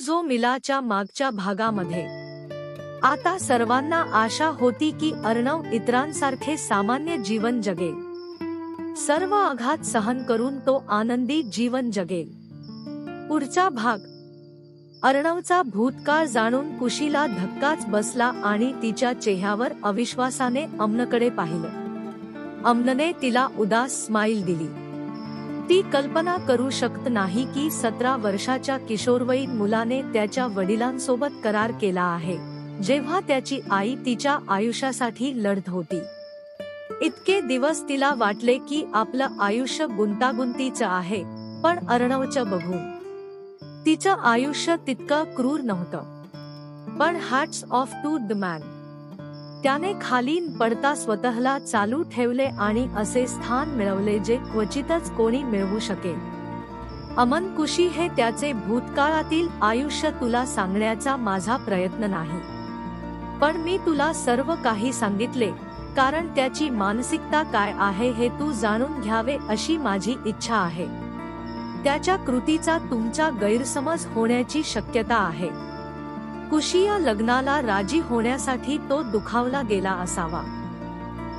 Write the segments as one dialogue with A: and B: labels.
A: जो मिलाच्या मागच्या भागामध्ये. आता सर्वांना आशा होती की अर्णव इतरांसारखे सामान्य जीवन जगेल. सर्व आघात सहन करून तो आनंदी जीवन जगेल. पुढचा भाग. अर्णवचा भूतकाळ जाणून कुशीला धक्काच बसला आणि तिच्या चेहऱ्यावर अविश्वासाने अमनकडे पाहिलं. अमनने तिला उदास स्माईल दिली. ती कल्पना करू शकत नाही की 17 वर्षाच्या किशोरवयीन मुलाने त्याच्या वडिलांसोबत करार केला आहे, जेव्हा त्याची आई तिच्या आयुष्यासाठी लढत होती. इतके दिवस तिला वाटले की आपलं आयुष्य गुंतागुंतीचं आहे, पण अर्णवचं बघून तिचं आयुष्य तितकं क्रूर नव्हतं. पण hats off to the man. त्याने खाली पडता स्वतःला चालू ठेवले आणि असे स्थान मिळवले जे क्वचितच कोणी मिळवू शकेल. अमन, कुशी हे त्याचे भूतकाळातील आयुष्य तुला सांगण्याचा माझा प्रयत्न नाही, पण मी तुला सर्व काही सांगितले कारण त्याची मानसिकता काय आहे हे तू जाणून घ्यावे अशी माझी इच्छा आहे. त्याच्या कृतीचा तुमचा गैरसमज होण्याची शक्यता आहे. कुशी या लग्नाला राजी होण्यासाठी तो दुखावला गेला असावा.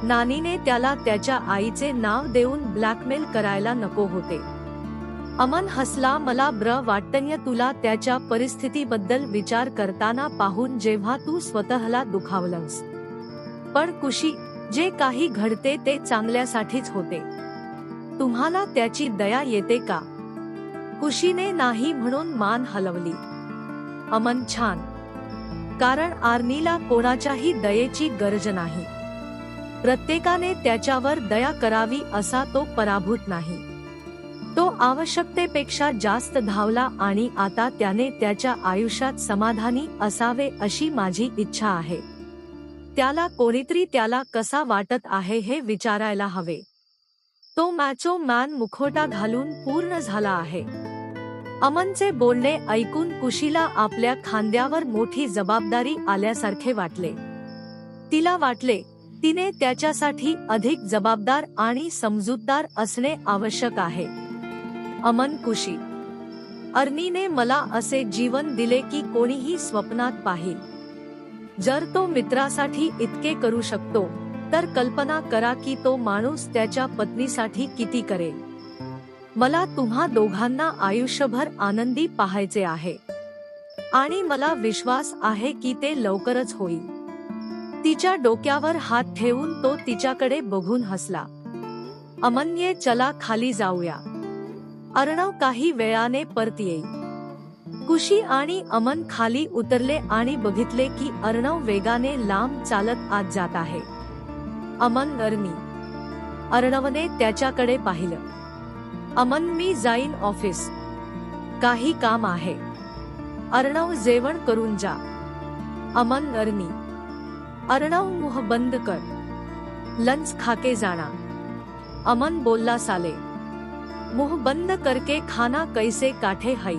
A: नानीने त्याला त्याच्या आईचे नाव देऊन ब्लॅकमेल करायला नको होते. अमन हसला. मला वाटतंय तुला त्याच्या परिस्थितीबद्दल विचार करताना पाहून जेव्हा तू स्वतःला दुखावलंस. पण कुशी, जे काही घडते ते चांगल्यासाठीच होते. तुम्हाला त्याची दया येते का? कुशीने नाही म्हणून मान हलवली. अमन, छान. कारण आर्नीला कोणाच्याही दयेची गरज नाही. प्रत्येकाने त्याच्यावर दया करावी असा तो पराभूत नाही. तो आवश्यकतेपेक्षा जास्त धावला आणि आता त्याने त्याच्या आयुष्यात समाधानी असावे अशी माझी इच्छा आहे. त्याला कोणीतरी त्याला कसा वाटत आहे हे विचारायला हवे. तो मॅचो मॅन मुखवटा घालून पूर्ण झाला आहे. अमनचे बोलणे ऐकून कुशीला आपल्या खांद्यावर मोठी जबाबदारी आल्यासारखे वाटले. तिला वाटले तिने त्याच्यासाठी अधिक जबाबदार आणि समजूतदार असणे आवश्यक आहे. अमन, कुशी, अर्नीने मला असे जीवन दिले की कोणीही स्वप्नात पाहिल. जर तो मित्रासाठी इतके करू शकतो तर कल्पना करा की तो माणूस त्याच्या पत्नीसाठी किती करेल. मला तुम्हा दोघांना आयुष्यभर आनंदी पाहायचे आहे आणि मला विश्वास आहे की ते लवकरच होईल. तिच्या डोक्यावर हात ठेवून तो तिच्याकडे बघून हसला. अमन, ये चला खाली जाऊया. अर्णव काही वेळाने परत येईल. कुशी आणि अमन खाली उतरले आणि बघितले की अर्णव वेगाने लांब चालत आत जात आहे. अमन, अर्नी. अर्णवने त्याच्याकडे पाहिलं. अमन, मी जाईन ऑफिस. काही काम आहे. अर्णव, जेवण करून जा. अमन, अर्नी. अर्णव, मुह बंद कर. लंच खाके जाना. अमन बोलला, साले. मुह बंद करके खाना कैसे काठे हई.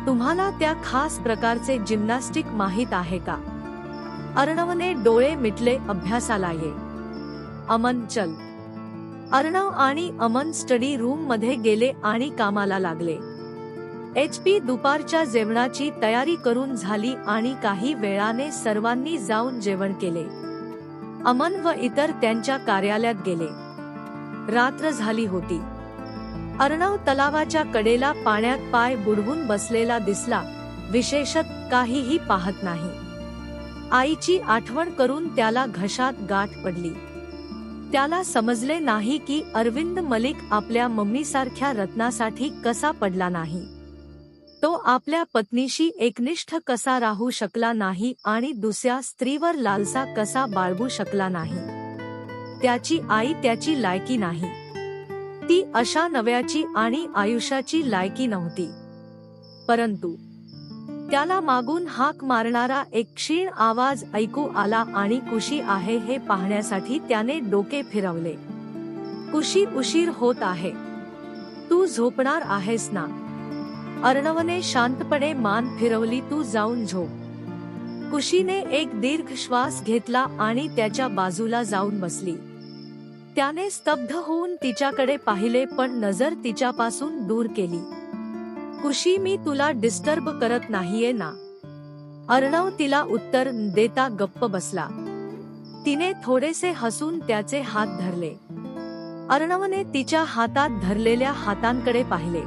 A: तुम्हाला त्या खास प्रकारचे जिम्नॅस्टिक माहित आहे का? अर्णवने डोळे मिटले. अभ्यासाला ये. अमन, चल. अर्णव आणि अमन स्टडी रूम मध्ये गेले आणि कामाला लागले. HP दुपारच्या जेवणाची तयारी करून झाली आणि काही वेळाने सर्वांनी जाऊन जेवण केले. अमन व इतर त्यांच्या कार्यालयात गेले. रात्र झाली होती. अर्णव तलावाच्या कडेला पाण्यात पाय बुडवून बसलेला दिसला. विशेषत काहीही पाहत नाही. आईची आठवण करून त्याला घशात गाठ पडली. त्याला समजले नाही की अरविंद मलिक आपल्या मम्मीसारख्या रत्नासाठी कसा पडला नाही. तो आपल्या पत्नीशी एकनिष्ठ कसा राहू शकला नाही आणि दुसऱ्या स्त्रीवर लालसा कसा बाळगू शकला नाही. त्याची आई त्याची लायकी नाही. ती अशा नव्याची आणि आयुष्याची लायकी नव्हती. परंतु त्याला मागून हाक मारणारा एक क्षीण आवाज ऐकू आला आणि कुशी आहे हे पाहण्यासाठी त्याने डोके फिरवले. कुशी, उशीर होत आहे. तू झोपणार आहेस ना? अर्णवने शांतपणे मान फिरवली. तू जाऊन झोप. कुशीने एक दीर्घ श्वास घेतला आणि त्याच्या बाजूला जाऊन बसली. त्याने स्तब्ध होऊन तिच्याकडे पाहिले पण नजर तिच्यापासून दूर केली. कुशी, मी तुला डिस्टर्ब करत नाहीये ना? अर्णव तिला उत्तर देता गप्प बसला. तिने थोडेसे हसून त्याचे हात धरले. अर्णवने तिच्या हातात धरलेल्या हातांकडे पाहिले.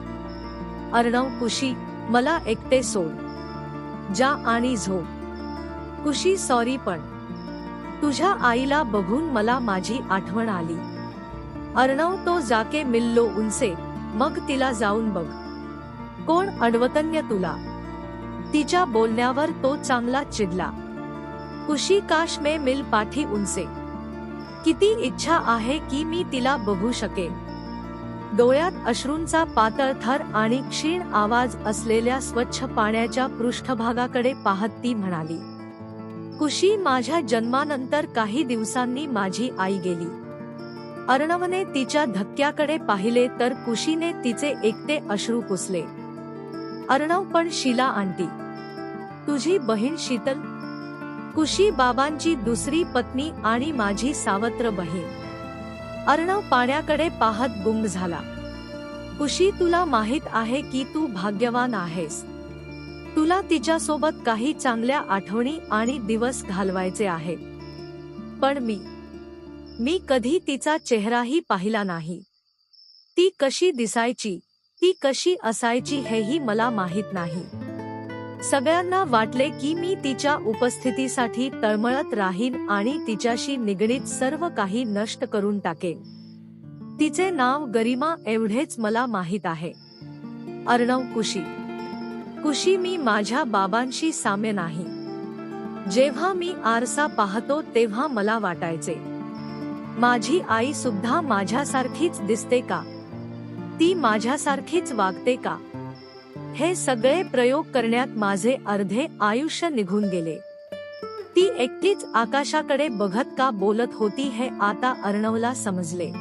A: अर्णव, कुशी, मला एकटे सोड. जा आणि झोप. कुशी, सॉरी, पण तुझ्या आईला बघून मला माझी आठवण आली. अर्णव, तो जाके मिल लो उनसे, मग तिला जाऊन बघ. कोण अडवतन्य तुला? तिच्या बोलण्यावर तो चांगला चिडला. कुशी, काश मैं मिल पाठी उनसे. किती इच्छा आहे की मी तिला बघू शकेन. डोळ्यात अश्रूंचा पातळ थर आणि क्षीण आवाज असलेल्या स्वच्छ पाण्याच्या पृष्ठभागाकडे पाहत ती म्हणाली, कुशी, माझ्या जन्मानंतर काही दिवसांनी माझी आई गेली. अर्णवने तिच्या धक्क्याकडे पाहिले तर कुशीने तिचे एकटे अश्रू पुसले. अर्णव, पण शीला आंटी, तुझी बहीण शीतल? कुशी, बाबांची दुसरी पत्नी आणि माझी सावत्र बहीण. अर्णव पाण्याकडे पाहत गुंग झाला. कुशी, तुला माहित आहे की तू भाग्यवान आहेस. तुला तिच्यासोबत काही चांगल्या आठवणी आणि दिवस घालवायचे आहेत. पण मी कधी तिचा चेहराही पाहिला नाही. ती कशी दिसायची, ती कशी असायची हेही मला माहित नाही. सगळ्यांना वाटले की मी तिच्या उपस्थितीसाठी तळमळत राहीन आणि तिच्याशी निगडीत सर्व काही नष्ट करून टाकेन. तिचे नाव गरिमा एवढेच मला माहित आहे. अर्णव, कुशी, मी माझ्या बाबांशी साम्य नाही. जेव्हा मी आरसा पाहतो तेव्हा मला वाटायचे, माझी आई सुद्धा माझ्यासारखीच दिसते का? ती माझ्यासारखीच वागते का? हे सगळे प्रयोग करण्यात माझे अर्धे आयुष्य निघून गेले. ती एकटीच आकाशाकडे बघत का बोलत होती हे आता अर्णवला समजले.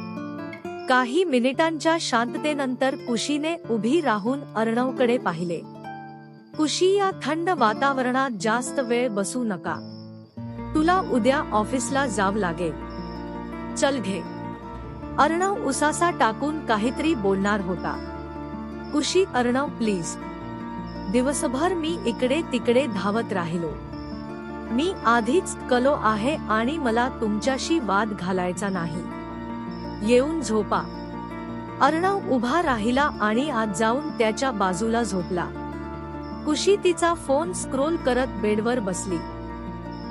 A: काही मिनिटांच्या शांततेनंतर कुशीने उभी राहून अर्णवकडे पाहिले. कुशी, या थंड वातावरणात जास्त वेळ बसू नका. तुला उद्या ऑफिसला जावं लागेल. चल घे. अर्णव उसासा टाकून काहीतरी बोलणार होता. कुशी, अर्णव, प्लीज. दिवसभर मी इकडे तिकडे धावत राहिलो. मी आधीच कलो आहे आणि मला तुमच्याशी वाद घालायचा नाही. येऊन झोपा. अर्णव उभा राहिला आणि आत जाऊन त्याच्या बाजूला झोपला. कुशी तिचा फोन स्क्रोल करत बेडवर बसली.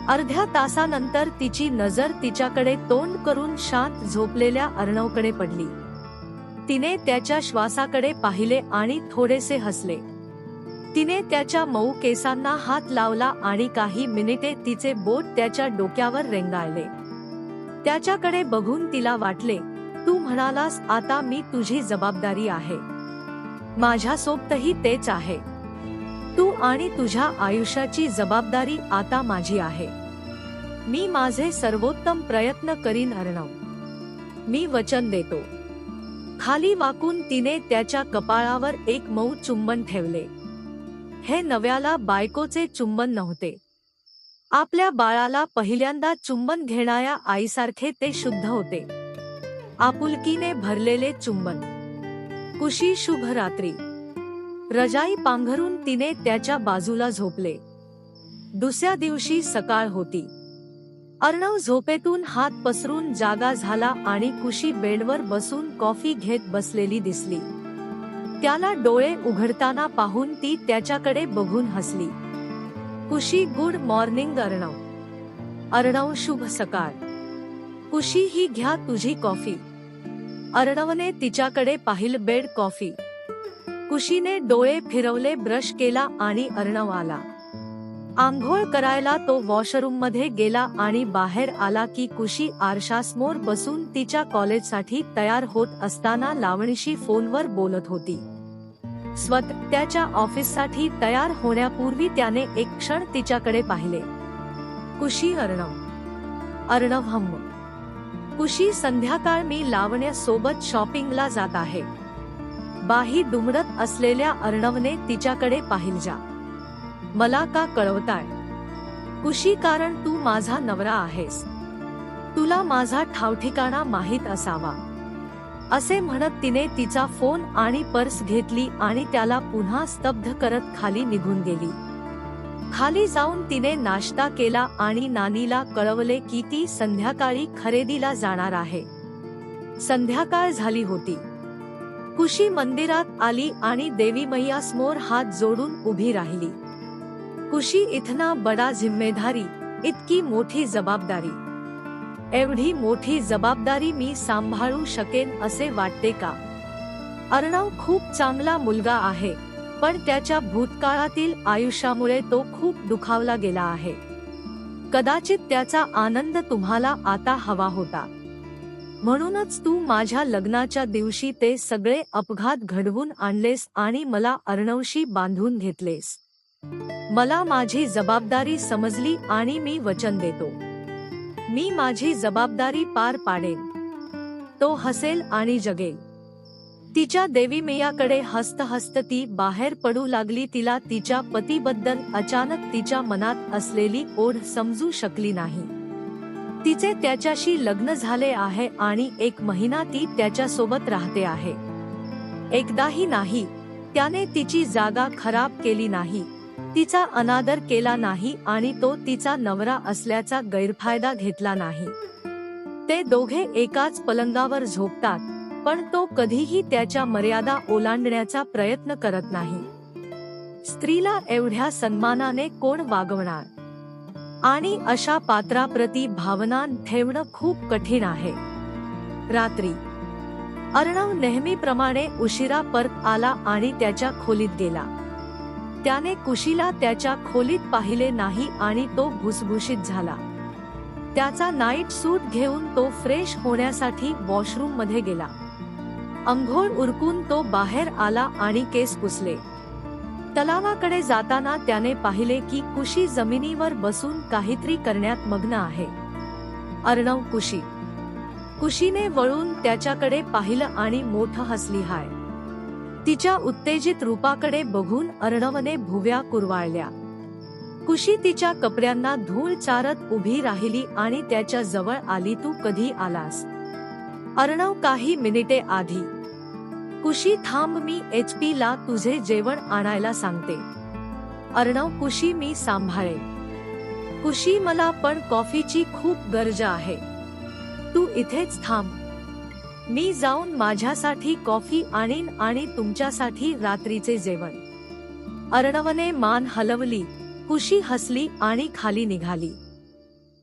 A: अर्ध्या तासानंतर तिची नजर तिच्याकडे तोंड करून शांत झोपलेल्या अर्णवकडे पडली. तिने त्याच्या श्वासाकडे पाहिले आणि थोडेसे हसले. तिने त्याच्या मऊ केसांना हात लावला आणि काही मिनिटे तिचे बोट त्याच्या डोक्यावर रेंगाळले. त्याच्याकडे बघून तिला वाटले, तू म्हणालास आता मी तुझी जबाबदारी आहे. माझ्यासोबतही तेच आहे. तू आणि तुझ्या आयुष्याची जबाबदारी आता माझी आहे. मी माझे सर्वोत्तम प्रयत्न करीन अर्णव. मी वचन देतो. खाली वाकून तिने त्याच्या कपाळावर एक मऊ चुंबन ठेवले. हे नव्याला बायकोचे चुंबन नव्हते. आपल्या बाळाला पहिल्यांदा चुंबन घेणाऱ्या आईसारखे ते शुद्ध होते. आपुलकीने भरलेले चुंबन. कुशी, शुभ रात्री. रजाई पांघरून तिने त्याच्या बाजूला झोपले. दुसऱ्या दिवशी सकाळ होती. अर्णव झोपेतून हात पसरून जागा झाला आणि कुशी बेडवर बसून कॉफी घेत बसलेली दिसली. त्याला डोळे उघडताना पाहून ती त्याच्याकडे बघून हसली. कुशी, गुड मॉर्निंग अर्णव. अर्णव, शुभ सकाळ. कुशी, ही घ्या तुझी कॉफी. अर्णवने तिच्याकडे पाहिलं. Bed coffee. कुशीने डोळे फिरवले, ब्रश केला आणि अर्णव आला. आंघोळ करायला तो वॉशरूम मध्ये गेला आणि बाहेर आला की कुशी आरशासमोर बसून तिच्या कॉलेजसाठी तयार होत असताना लावणीशी फोनवर बोलत होती. त्याच्या ऑफिससाठी तयार होण्यापूर्वी त्याने एक क्षण तिच्याकडे पाहिले. कुशी, अर्णव हम्म. कुशी, संध्याकाळ मी लावण्यासोबत शॉपिंगला जात आहे. बाही दुमडत असलेल्या अर्णवने तिच्याकडे पाहिलं. जा. मला का कळवताय? कुशी, कारण तू माझा नवरा आहेस. तुला माझा ठावठिकाणा माहीत असावा. असे म्हणत तिने तिचा फोन आणि पर्स घेतली आणि त्याला पुन्हा स्तब्ध करत खाली निघून गेली. खाली जाऊन तिने नाश्ता केला आणि नानीला कळवले की ती संध्याकाळी खरेदीला जाणार आहे. संध्याकाळ झाली होती. कुशी मंदिरात आली आणि देवी मैया समोर हात जोडून उभी राहिली. कुशी इतना बडा जिम्मेदारी, इतकी मोठी जबाबदारी, एवढी मोठी जबाबदारी मी सांभाळू शकेन असे वाटते का? अर्णव खूप चांगला मुलगा आहे, पण त्याच्या भूतकाळातील आयुष्यामुळे तो खूप दुखावला गेला आहे. कदाचित त्याचा आनंद तुम्हाला आता हवा होता, म्हणूनच तू माझ्या लग्नाच्या दिवशी ते सगळे अपघात घडवून आणलेस आणि मला अर्णवशी बांधून घेतलेस. मला माझी जबाबदारी समजली आणि मी वचन देतो, मी माझी जबाबदारी पार पाडेन. तो हसेल आणि जगेल. तिच्या देवी मैयाकडे हसत हसत ती बाहेर पडू लागली. तिला तिच्या पतीबद्दल अचानक तिच्या मनात असलेली ओढ समजू शकली नाही. तिचे त्याच्याशी लग्न झाले आहे आणि 1 महिना ती त्याच्यासोबत राहते आहे. एकदाही नाही त्याने तिची जागा खराब केली नाही, तिचा अनादर केला नाही आणि तो तिचा नवरा असल्याचा गैरफायदा घेतला नाही. ते दोघे एकाच पलंगावर झोपतात, पण तो कधीही त्याच्या मर्यादा ओलांडण्याचा प्रयत्न करत नाही. स्त्रीला एवढ्या सन्मानाने कोण वागवणार? आणि अशा पात्राप्रती भावना ठेवणं खूप कठीण आहे. रात्री अर्णव नेहमीप्रमाणे उशिरा परत आला आणि त्याच्या खोलीत गेला. त्याने कुशीला त्याच्या खोलीत पाहिले नाही आणि तो भुसभुशीत झाला. त्याचा नाईट सूट घेऊन तो फ्रेश होण्यासाठी वॉशरूम मध्ये गेला. अंघोळ उरकून तो बाहेर आला आणि केस पुसले. तलावाकडे जाताना त्याने पाहिले की कुशी जमिनीवर बसून काहीतरी करण्यात मग्न आहे. अर्णव कुशी. कुशीने वळून त्याच्याकडे पाहिलं आणि मोठं हसली. हाय. तिच्या उत्तेजित रूपाकडे बघून अर्णवने भुवया कुरवाळल्या. कुशी तिच्या कपड्यांना धूळ चारत उभी राहिली आणि त्याच्या जवळ आली. तू कधी आलास? अर्णव काही मिनिटे आधी. कुशी थांब, मी HP ला तुझे जेवण आणायला सांगते. अर्णव कुशी मी सांभाळेन. कुशी मला पण कॉफीची खूप गरज आहे. तू इथेच थांब, मी जाऊन माझ्यासाठी कॉफी आणीन आणि तुमच्यासाठी रात्रीचे जेवण. अर्णवने मान हलवली. कुशी हसली आणि खाली निघाली.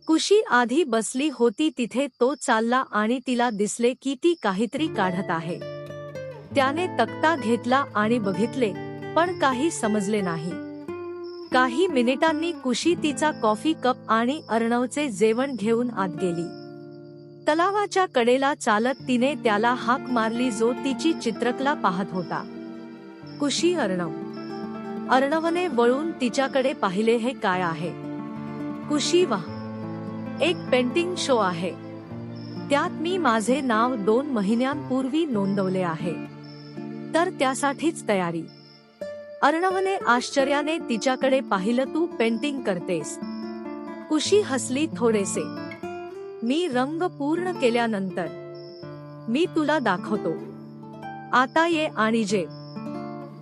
A: कुशी आधी बसली होती तिथे. तो चालला आणि तिला दिसले की ती काहीतरी काढत आहे. त्याने तक्ता घेतला आणि बघितले, पण काही समजले नाही. काही मिनिटांनी कुशी तिचा कॉफी कप आणि अर्णवचे जेवण घेऊन आत गेली. तलावाच्या कडेला चालत तिने त्याला हाक मारली जो तिची चित्रकला पाहत होता. कुशी. अर्णव. अर्णवने वळून तिच्याकडे पाहिले. हे काय आहे? कुशी. वाह, एक पेंटिंग शो आहे. त्यात मी माझे नाव 2 महिन्यांपूर्वी नोंदवले आहे, तर त्यासाठीच तयारी. अर्णवने आश्चर्याने तिच्याकडे पाहिलं. तू पेंटिंग करतेस? कुशी हसली थोडेसे. मी रंग पूर्ण केल्यानंतर मी तुला दाखवतो. आता ये आणि जे.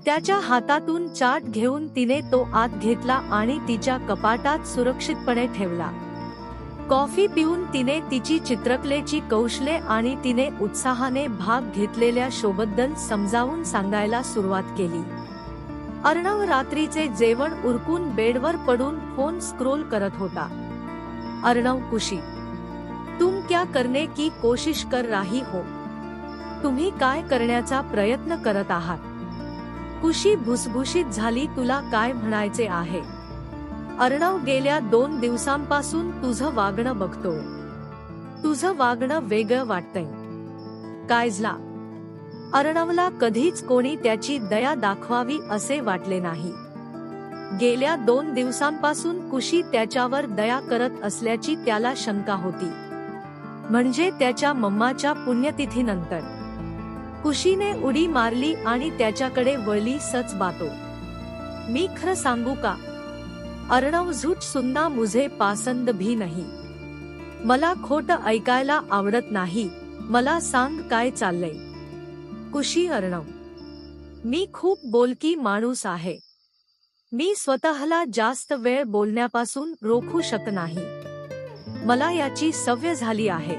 A: त्याच्या हातातून चार्ट घेऊन तिने तो आत घेतला आणि तिच्या कपाटात सुरक्षितपणे ठेवला. कॉफी पिऊन तिने तिची चित्रकलेची कौशल्ये आणि तिने उत्साहाने भाग घेतलेल्या शोबद्दल समजावून सांगायला सुरुवात केली. अर्णव रात्रीचे जेवण उरकून बेडवर पडून फोन स्क्रोल करत होता. अर्णव. कुशी. तुम क्या करने की कोशिश कर रही हो? तुम्ही काय करण्याचा प्रयत्न करत आहात? कुशी भुसभुशीत झाली. तुला काय म्हणायचे आहे? अर्णव. गेल्या 2 दिवसांपासून तुझं वागणं बघतोय. तुझं वागणं वेगळं वाटतंय. कायजला. अर्णवला कधीच कोणी त्याची दया दाखवावी असे वाटले नाही. गेल्या 2 दिवसांपासून कुशी त्याच्यावर दया करत असल्याची त्याला शंका होती. म्हणजे त्याच्या मम्माच्या पुण्यतिथीनंतर. कुशीने उडी मारली आणि त्याच्याकडे वळली. सच बातो. मी खरं सांगू का? अर्णव. झूठ सुनना मुझे पसंद भी नहीं. मला खोटं ऐकायला आवडत नाही. मला सांग काय चाललंय? कुशी अर्णव: मी खूप बोलकी माणूस आहे. मी स्वतःला जास्त वेळ बोलण्यापासून रोखू शकत नाही. मला याची सवय झाली आहे.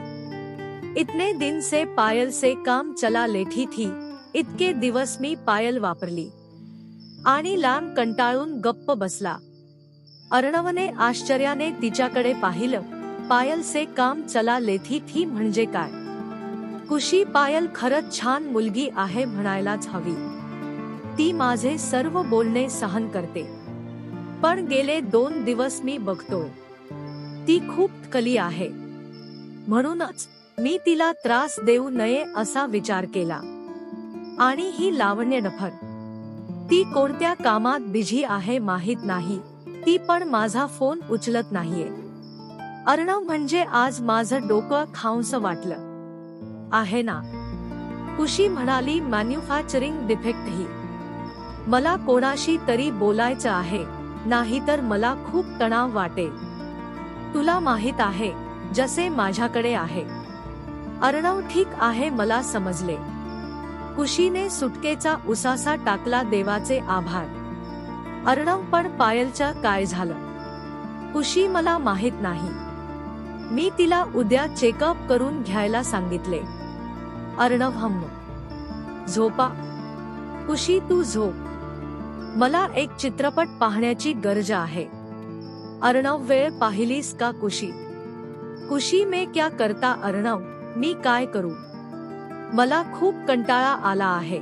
A: इतने दिन से पायल से काम चला लेठी थी. इतके दिवस मी पायल वापरली आणि लांब कंटाळून गप्प बसला. अर्णवने आश्चर्याने तिच्याकडे पाहिलं. पायल से काम चला लेथी थी म्हणजे काय? कुशी: पायल खरंच छान मुलगी आहे म्हणायलाच हवी. ती माझे सर्व बोलणे सहन करते. पण गेले 2 दिवस मी बघतोय ती खूप थकली आहे. म्हणूनच मी तिला त्रास देऊ नये असा विचार केला. आणि ही लावण्य डफर, ती कोणत्या कामात बिझी आहे माहित नाही. ती पण माझा फोन उचलत नाहीये. अर्णव: म्हणजे आज माझं डोकं खाऊंसं वाटलं आहे ना. कुशी म्हणाली: मॅन्युफॅक्चरिंग डिफेक्ट ही. मला कोणाशी तरी बोलायचं आहे, नाहीतर मला खूप तणाव वाटेल. तुला माहित आहे, जसे माझ्याकडे आहे. अर्णव: ठीक आहे, मला समजले. कुशीने सुटकेचा उसासा टाकला. देवाचे आभार. अर्णव: पण पायलचं काय झालं? कुशी: मला माहित नाही. मी तिला उद्या चेकअप करून घ्यायला सांगितले. अर्णव: झोपा. कुशी: तू झोप. मला एक चित्रपट पाहण्याची गरज आहे. अर्णव: वेळ पाहिलीस का कुशी? कुशी: मैं क्या करता अर्णव, मी काय करू? मला खूप कंटाळा आला आहे.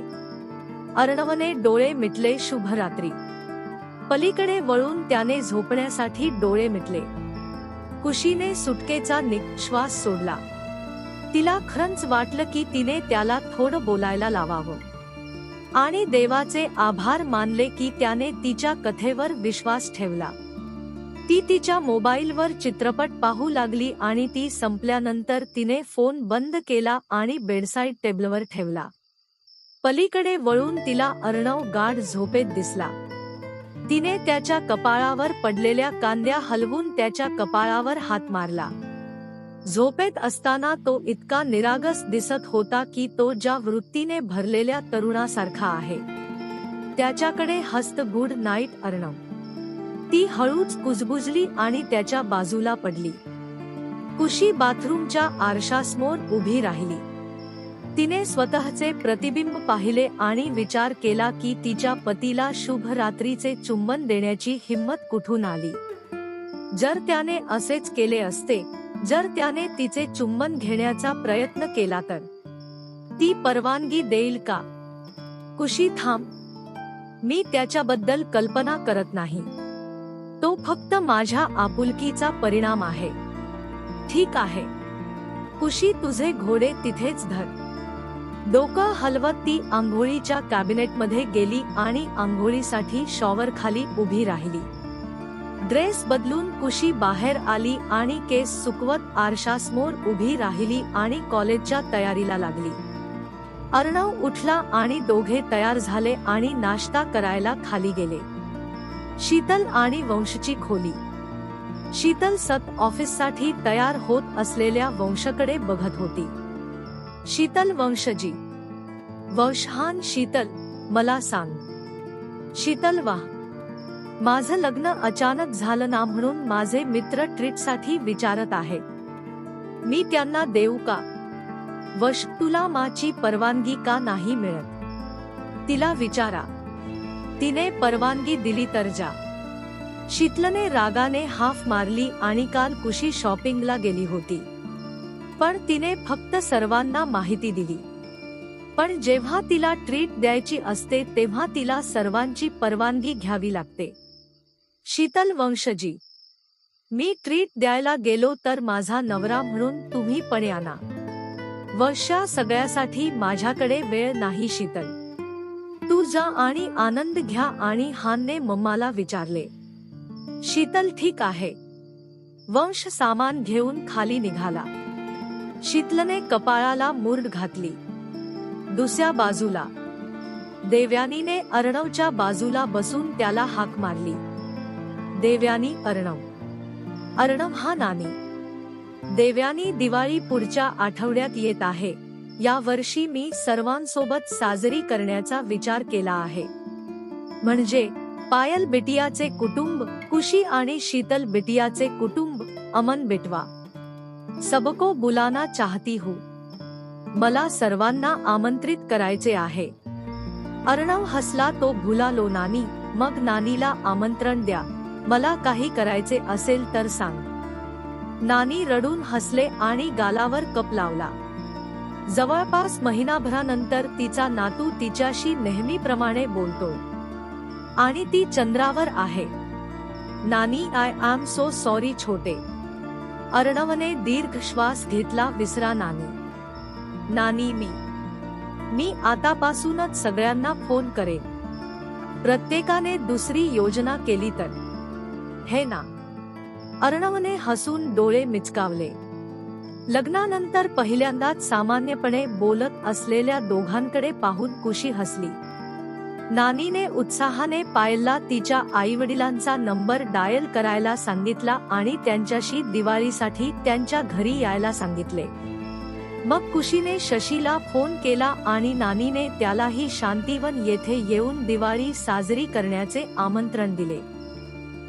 A: अर्णवने डोळे मिटले. शुभरात्री. पलीकडे वळून त्याने झोपण्यासाठी डोळे मिटले. कुशीने सुटकेचा निश्वास सोडला. तिला खरंच वाटलं की तिने त्याला थोडं बोलायला लावावं. आणि देवाचे आभार मानले की त्याने तिच्या कथेवर विश्वास ठेवला. ती तिच्या मोबाईलवर चित्रपट पाहू लागली आणि ती संपल्यानंतर तिने फोन बंद केला आणि बेडसाईड टेबलवर ठेवला. पलीकडे वळून तिला अर्णव गाढ झोपेत दिसला. तिने त्याच्या कपाळावर पडलेल्या कांद्या हलवून त्याच्या कपाळावर हात मारला. झोपेत असताना तो इतका निरागस दिसत होता की तो ज्या वृत्तीने भरलेल्या तरुणासारखा आहे. त्याच्याकडे हस्त. Good night Arnav. ती हळूच कुजबुजली आणि त्याच्या बाजूला पडली. कुशी बाथरूमच्या आरशासमोर उभी राहिली. तिने स्वतःचे प्रतिबिंब पाहिले आणि विचार केला की तिच्या पतीला शुभ रात्रीचे चुंबन देण्याची हिंमत कुठून आली. जर त्याने असेच केले असते, जर त्याने तिचे चुंबन घेण्याचा प्रयत्न केला तर ती परवानगी देईल का? कुशी: थांब. मी त्याच्याबद्दल कल्पना करत नाही. तो फक्त माझ्या आपुलकीचा परिणाम आहे. ठीक आहे. कुशी: तुझे घोडे तिथेच धर. डोकं हलवत ती आंघोळीच्या कॅबिनेटमध्ये गेली आणि आंघोळीसाठी शॉवर खाली उभी राहिली. ड्रेस बदलून कुशी बाहेर आली आणि केस सुकवत आरशासमोर उभी राहिली आणि कॉलेजच्या तयारीला लागली. अर्णव उठला आणि दोघे तयार झाले आणि नाश्ता करायला खाली गेले. शीतल आणि वंशची खोली. शीतल ऑफिससाठी तयार होत असलेल्या वंशकडे बघत होती. शीतल: वंशजी. वंशहान. शीतल: मला सांग. शीतल: वाह, माझं लग्न अचानक झालं ना, म्हणून माझे मित्र ट्रीटसाठी विचारत आहेत. मी त्यांना देऊ का? वंश: तुला माची परवानगी का नाही मिळत? तिला विचारा. तिने परवानगी दिली तर जा. शीतलने रागाने हाफ मारली आणि काल कुशी शॉपिंगला गेली होती. पण तिने फक्त सर्वांना माहिती दिली. पण जेव्हा तिला ट्रीट द्यायची असते तेव्हा तिला सर्वांची परवानगी घ्यावी लागते. शीतल: वंशजी, मी ट्रीट द्यायला गेलो तर माझा नवरा म्हणून तुम्ही पण आणा. वंशा सगळ्यासाठी माझ्याकडे वेळ नाही. शीतल: तू जा आणि आनंद घ्या. आणि हानने मम्माला विचारले. शीतल: ठीक आहे. वंश सामान घेऊन खाली निघाला. शीतलने कपाळाला मुरड घातली. दुसऱ्या बाजूला देवयानीने अर्णवच्या बाजूला बसून त्याला हाक मारली. देवयानी: अर्णव. अर्णव: हा नानी. देवयानी: दिवाळी पुढच्या आठवड्यात येत आहे. या वर्षी मी सर्वांसोबत साजरी करण्याचा विचार केला आहे. म्हणजे पायल बिटियाचे कुटुंब, खुशी आणि शीतल बिटियाचे कुटुंब, अमन बिटवा. सबको बुलाना चाहती हूँ. मला सर्वांना आमंत्रित करायचे आहे. अर्णव हसला. तो भुलालो नानी. मग नानीला आमंत्रण द्या. मला काही करायचे असेल तर सांग. नानी रडून हसले आणि गालावर कप लावला. जवळपास महिनाभरानंतर तिचा नातू तिच्याशी नेहमीप्रमाणे बोलतोय आणि ती चंद्रावर आहे. नानी, आय एम सो सॉरी छोटे. अर्णवने दीर्घ श्वास घेतला. विसरा नानी. नानी, मी आतापासूनच सगळ्यांना फोन करेन. प्रत्येकाने दुसरी योजना केली तर. हे ना. अर्णवने हसून डोळे मिचकावले. लग्नानंतर पहिल्यांदाच सामान्यपणे बोलत असलेल्या दोघांकडे पाहून खुशी हसली. नानीने उत्साहाने पायलला तिच्या आईवडिलांचा नंबर डायल करायला सांगितला आणि त्यांच्याशी दिवाळीसाठी त्यांच्या घरी यायला सांगितले. मग खुशीने शशीला फोन केला आणि नानीने त्यालाही शांतिवन येथे येऊन दिवाळी साजरी करण्याचे आमंत्रण दिले.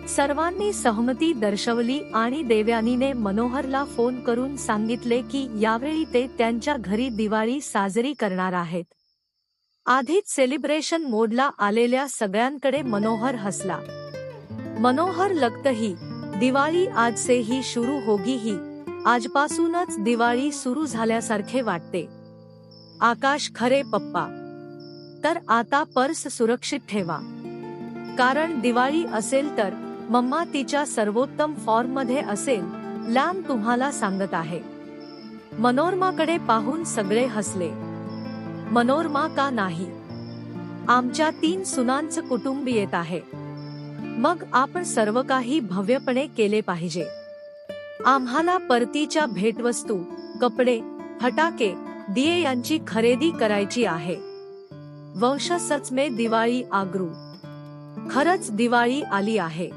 A: सर्वांनी सहमती दर्शवली आणि देवयानीने मनोहरला फोन करून सांगितले की यावेळी ते त्यांच्या घरी दिवाळी साजरी करणार आहेत. आधीच सेलिब्रेशन मोडला आलेल्या सगळ्यांकडे मनोहर हसला. मनोहर लगतही, दिवाळी आज से ही शुरू होगी ही. आजपासूनच दिवाळी सुरू झाल्यासारखे वाटते. आकाश, खरे पप्पा. तर आता पर्स सुरक्षित ठेवा. कारण दिवाळी असेल तर मम्मा तिच्या सर्वोत्तम फॉर्म मध्ये असेल. लॅम तुम्हाला सांगत आहे. मनोरमाकडे पाहून सगळे हसले. मनोरमा का नाही? आमच्या 3 सुनांचं कुटुंब येत आहे. मग आपण सर्व काही भव्यपणे केले पाहिजे. आम्हाला परतीच्या भेटवस्तू, कपडे, फटाके, दिये यांची खरेदी करायची आहे. वंश सच में दिवाळी आगरू. खरच दिवाळी आली आहे.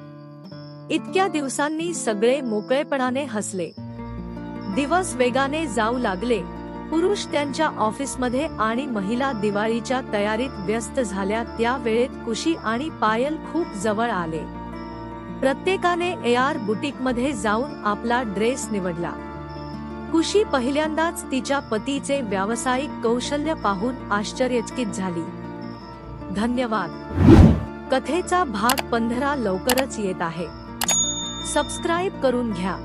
A: इतक्या दिवसांनी सगळे मोकळेपणाने हसले. दिवस वेगाने जाऊ लागले. पुरुष त्यांच्या ऑफिसमध्ये आणि महिला दिवाळीच्या तयारीत व्यस्त झाल्या. त्या वेळेत खुशी आणि पायल खूप जवळ आले. प्रत्येकाने एआर बुटीकमध्ये जाऊन आपला ड्रेस निवडला. खुशी पहिल्यांदाच तिच्या पतीचे व्यावसायिक कौशल्य पाहून आश्चर्यचकित झाली. धन्यवाद. कथेचा भाग 15 लवकरच येत आहे. सबस्क्राईब करून घ्या.